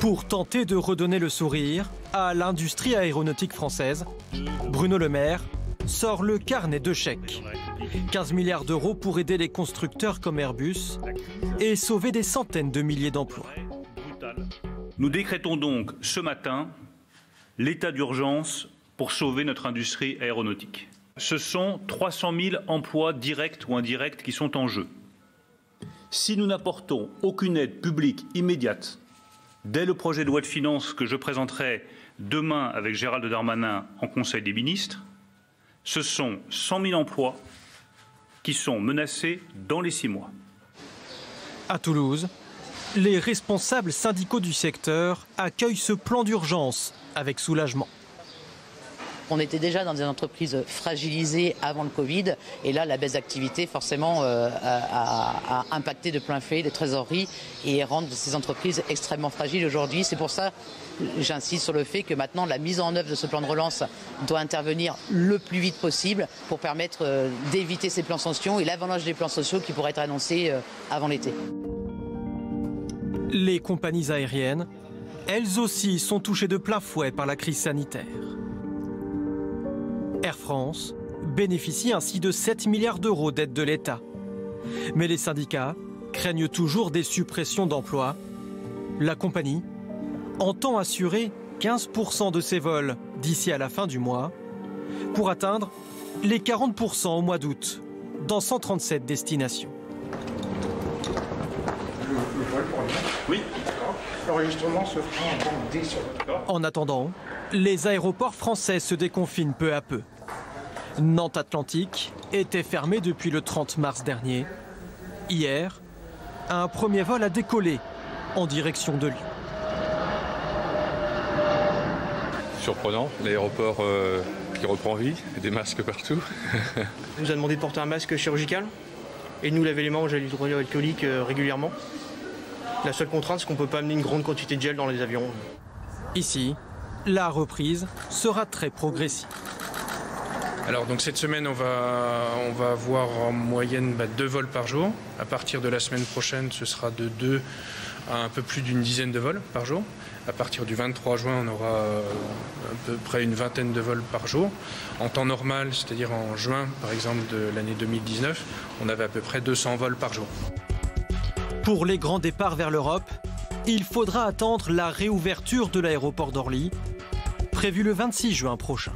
Pour tenter de redonner le sourire à l'industrie aéronautique française, Bruno Le Maire sort le carnet de chèques. 15 milliards d'euros pour aider les constructeurs comme Airbus et sauver des centaines de milliers d'emplois. Nous décrétons donc ce matin l'état d'urgence pour sauver notre industrie aéronautique. Ce sont 300 000 emplois directs ou indirects qui sont en jeu. Si nous n'apportons aucune aide publique immédiate, dès le projet de loi de finances que je présenterai demain avec Gérald Darmanin en Conseil des ministres, ce sont 100 000 emplois qui sont menacés dans les 6 mois. À Toulouse, les responsables syndicaux du secteur accueillent ce plan d'urgence avec soulagement. On était déjà dans des entreprises fragilisées avant le Covid et là la baisse d'activité forcément a impacté de plein fait les trésoreries et rend ces entreprises extrêmement fragiles aujourd'hui. C'est pour ça j'insiste sur le fait que maintenant la mise en œuvre de ce plan de relance doit intervenir le plus vite possible pour permettre d'éviter ces plans sociaux et l'avalanche des plans sociaux qui pourraient être annoncés avant l'été. Les compagnies aériennes, elles aussi, sont touchées de plein fouet par la crise sanitaire. Air France bénéficie ainsi de 7 milliards d'euros d'aide de l'État. Mais les syndicats craignent toujours des suppressions d'emplois. La compagnie entend assurer 15% de ses vols d'ici à la fin du mois pour atteindre les 40% au mois d'août dans 137 destinations. Le vol pour lui. Oui. L'enregistrement se fera en banque D sur votre corps. En attendant, les aéroports français se déconfinent peu à peu. Nantes Atlantique était fermée depuis le 30 mars dernier. Hier, un premier vol a décollé en direction de Lyon. Surprenant, l'aéroport qui reprend vie, des masques partout. On nous a demandé de porter un masque chirurgical et de nous laver les mains au gel hydroalcoolique régulièrement. La seule contrainte, c'est qu'on ne peut pas amener une grande quantité de gel dans les avions. Ici, la reprise sera très progressive. Alors donc cette semaine, on va avoir en moyenne 2 vols par jour. À partir de la semaine prochaine, ce sera de 2 à un peu plus d'une dizaine de vols par jour. À partir du 23 juin, on aura à peu près une vingtaine de vols par jour. En temps normal, c'est-à-dire en juin, par exemple, de l'année 2019, on avait à peu près 200 vols par jour. Pour les grands départs vers l'Europe, il faudra attendre la réouverture de l'aéroport d'Orly, prévue le 26 juin prochain.